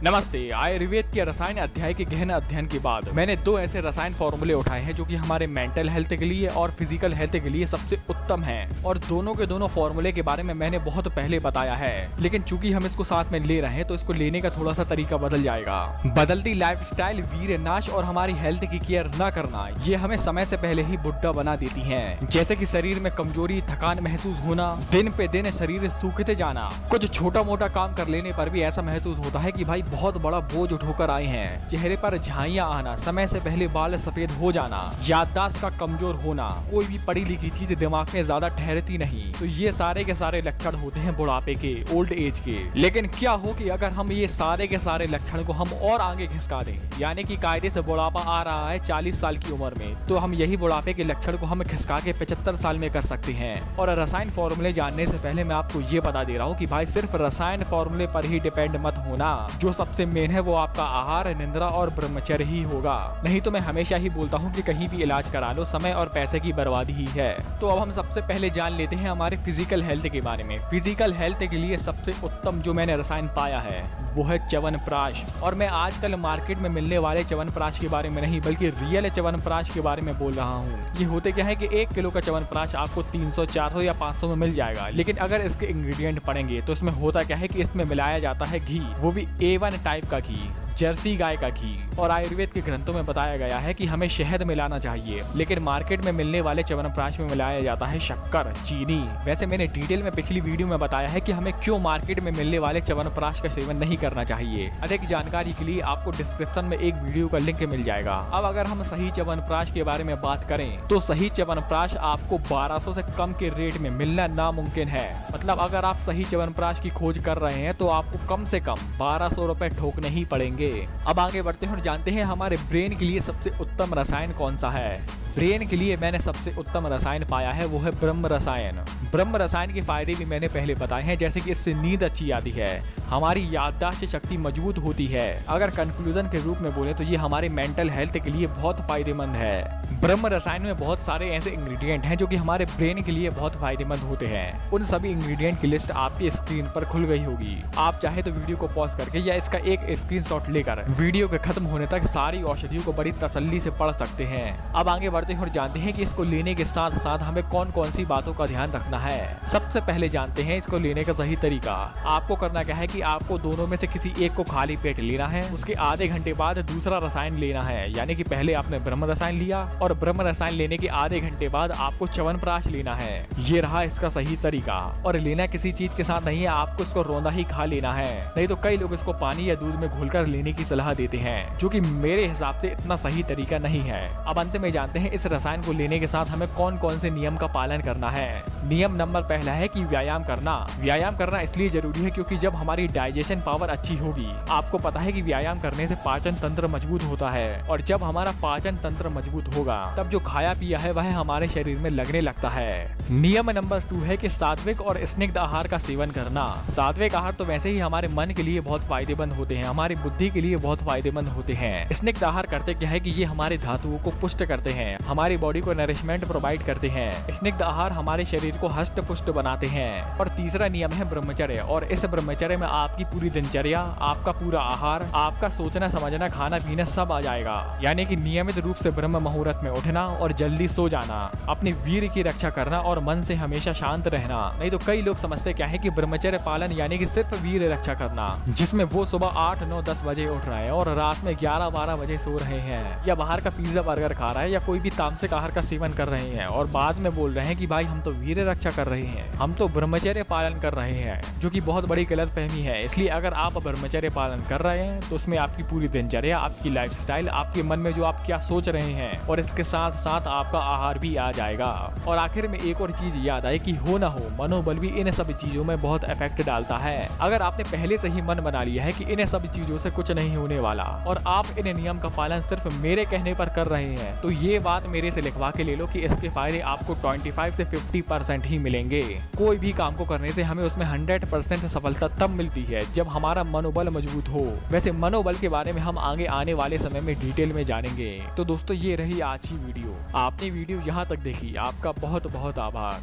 नमस्ते। आयुर्वेद के रसायन अध्याय के गहन अध्ययन के बाद मैंने दो ऐसे रसायन फॉर्मूले उठाए हैं जो कि हमारे मेंटल हेल्थ के लिए और फिजिकल हेल्थ के लिए सबसे उत्तम हैं। और दोनों के दोनों फॉर्मूले के बारे में मैंने बहुत पहले बताया है, लेकिन चूंकि हम इसको साथ में ले रहे हैं तो इसको लेने का थोड़ा सा तरीका बदल जाएगा। बदलती लाइफस्टाइल, वीर्य नाश और हमारी हेल्थ की केयर न करना, ये हमें समय से पहले ही बुढ़ा बना देती है। जैसे कि शरीर में कमजोरी, थकान महसूस होना, दिन पे दिन शरीर सूखते जाना, कुछ छोटा मोटा काम कर लेने पर भी ऐसा महसूस होता है कि भाई बहुत बड़ा बोझ उठोकर आए हैं। चेहरे पर झाइयां आना, समय से पहले बाल सफेद हो जाना, याददाश्त का कमजोर होना, कोई भी पढ़ी लिखी चीज दिमाग में ज्यादा ठहरती नहीं, तो ये सारे के सारे लक्षण होते हैं बुढ़ापे के, ओल्ड एज के। लेकिन क्या हो कि अगर हम ये सारे के सारे लक्षण को हम और आगे खिसका दें, यानी कि कायदे से बुढ़ापा आ रहा है 40 साल की उम्र में, तो हम यही बुढ़ापे के लक्षण को हम खिसका के 75 साल में कर सकते हैं। और रसायन फॉर्मूले जानने से पहले मैं आपको ये बता दे रहा हूँ कि भाई सिर्फ रसायन फॉर्मूले पर ही डिपेंड मत होना। जो सबसे मेन है वो आपका आहार, निद्रा और ब्रह्मचर्य ही होगा। नहीं तो मैं हमेशा ही बोलता हूँ कि कहीं भी इलाज करा लो, समय और पैसे की बर्बादी ही है। तो अब हम सबसे पहले जान लेते हैं हमारे फिजिकल हेल्थ के बारे में। फिजिकल हेल्थ के लिए सबसे उत्तम जो मैंने रसायन पाया है वो है च्यवनप्राश। और मैं आजकल मार्केट में मिलने वाले च्यवनप्राश के बारे में नहीं, बल्कि रियल च्यवनप्राश के बारे में बोल रहा हूँ। ये होते क्या है कि 1 किलो का च्यवनप्राश आपको 300, 400 या 500 में मिल जाएगा। लेकिन अगर इसके इंग्रेडिएंट पढ़ेंगे तो इसमें होता क्या है कि इसमें मिलाया जाता है घी, वो भी A1 टाइप का घी, जर्सी गाय का घी। और आयुर्वेद के ग्रंथों में बताया गया है कि हमें शहद मिलाना चाहिए, लेकिन मार्केट में मिलने वाले च्यवनप्राश में मिलाया जाता है शक्कर, चीनी। वैसे मैंने डिटेल में पिछली वीडियो में बताया है कि हमें क्यों मार्केट में मिलने वाले च्यवनप्राश का सेवन नहीं करना चाहिए। अधिक जानकारी के लिए आपको डिस्क्रिप्शन में एक वीडियो का लिंक मिल जाएगा। अब अगर हम सही च्यवनप्राश के बारे में बात करें तो सही च्यवनप्राश आपको 1200 से कम के रेट में मिलना नामुमकिन है। मतलब अगर आप सही च्यवनप्राश की खोज कर रहे हैं तो आपको कम से कम 1200 रुपए ठोकने ही पड़ेंगे। अब आगे बढ़ते हैं और जानते हैं हमारे ब्रेन के लिए सबसे उत्तम रसायन कौन सा है। ब्रेन के लिए मैंने सबसे उत्तम रसायन पाया है वो है ब्रह्म रसायन। ब्रह्म रसायन के फायदे भी मैंने पहले बताए हैं, जैसे कि इससे नींद अच्छी आती है, हमारी याददाश्त शक्ति मजबूत होती है। अगर कंक्लूजन के रूप में बोले तो ये हमारे मेंटल हेल्थ के लिए बहुत फायदेमंद है। ब्रह्म रसायन में बहुत सारे ऐसे इंग्रेडिएंट हैं जो कि हमारे ब्रेन के लिए बहुत फायदेमंद होते हैं। उन सभी इंग्रेडिएंट की लिस्ट आपकी स्क्रीन पर खुल गई होगी। आप चाहे तो वीडियो को पॉज करके या इसका एक स्क्रीनशॉट लेकर वीडियो के खत्म होने तक सारी औषधियों को बड़ी तसल्ली से पढ़ सकते हैं। अब आगे बढ़ते हैं और जानते हैं कि इसको लेने के साथ साथ हमें कौन कौन सी बातों का ध्यान रखना है। सबसे पहले जानते हैं इसको लेने का सही तरीका। आपको करना क्या है कि आपको दोनों में से किसी एक को खाली पेट लेना है। उसके आधे घंटे बाद दूसरा रसायन लेना है, यानी कि पहले आपने ब्रह्म रसायन लिया और ब्रह्म रसायन लेने के आधे घंटे बाद आपको च्यवनप्राश लेना है। ये रहा इसका सही तरीका। और लेना किसी चीज के साथ नहीं है, आपको इसको रौंदा ही खा लेना है। नहीं तो कई लोग इसको पानी या दूध में घोलकर लेने की सलाह देते हैं, जो कि मेरे हिसाब से इतना सही तरीका नहीं है। अब अंत में जानते हैं इस रसायन को लेने के साथ हमें कौन कौन से नियम का पालन करना है। नियम नंबर पहला है कि व्यायाम करना। व्यायाम करना इसलिए जरूरी है क्योंकि जब हमारी डाइजेशन पावर अच्छी होगी, आपको पता है कि व्यायाम करने से पाचन तंत्र मजबूत होता है, और जब हमारा पाचन तंत्र मजबूत होगा तब जो खाया पिया है वह हमारे शरीर में लगने लगता है। नियम नंबर 2 है कि सात्विक और स्निग्ध आहार का सेवन करना। सात्विक आहार तो वैसे ही हमारे मन के लिए बहुत फायदेमंद होते हैं, हमारी बुद्धि के लिए बहुत फायदेमंद होते हैं। स्निग्ध आहार करते क्या है कि ये हमारे धातुओं को पुष्ट करते हैं, हमारी बॉडी को नरिशमेंट प्रोवाइड करते हैं। स्निग्ध आहार हमारे शरीर को हष्ट पुष्ट बनाते हैं। और तीसरा नियम है ब्रह्मचर्य, और इस ब्रह्मचर्य में आपकी पूरी दिनचर्या, आपका पूरा आहार, आपका सोचना समझना, खाना पीना सब आ जाएगा। यानी कि नियमित रूप से ब्रह्म मुहूर्त में उठना और जल्दी सो जाना, अपने वीर की रक्षा करना और मन से हमेशा शांत रहना। नहीं तो कई लोग समझते क्या है कि ब्रह्मचर्य पालन यानी कि सिर्फ वीर रक्षा करना, जिसमें वो सुबह 8, 9, 10 बजे उठ रहे हैं और रात में 11, 12 बजे सो रहे हैं, या बाहर का पिज्जा बर्गर खा रहा है, या कोई भी तामसिक आहार का सेवन कर रहे हैं और बाद में बोल रहे हैं कि भाई हम तो वीर रक्षा कर रहे हैं, हम तो ब्रह्मचर्य पालन कर रहे हैं, जो कि बहुत बड़ी गलतफहमी है। इसलिए अगर आप ब्रह्मचर्य पालन कर रहे हैं तो उसमें आपकी पूरी दिनचर्या, आपकी लाइफस्टाइल, आपके मन में जो आप क्या सोच रहे हैं, और इसके साथ साथ आपका आहार भी आ जाएगा। और आखिर में एक और चीज याद आए कि हो ना हो, मनोबल भी इन सब चीजों में बहुत इफेक्ट डालता है। अगर आपने पहले से ही मन बना लिया है कि इन सब चीजों से कुछ नहीं होने वाला और आप इन नियम का पालन सिर्फ मेरे कहने पर कर रहे हैं, तो ये बात मेरे से लिखवा के ले लो कि इसके फायदे आपको 25 से 50% ही मिलेंगे। कोई भी काम को करने से हमें उसमें 100% सफलता तब मिलती है जब हमारा मनोबल मजबूत हो। वैसे मनोबल के बारे में हम आगे आने वाले समय में डिटेल में जानेंगे। तो दोस्तों ये रही आज की वीडियो। आपने वीडियो यहाँ तक देखी, आपका बहुत बहुत आभार,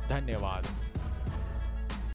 धन्यवाद।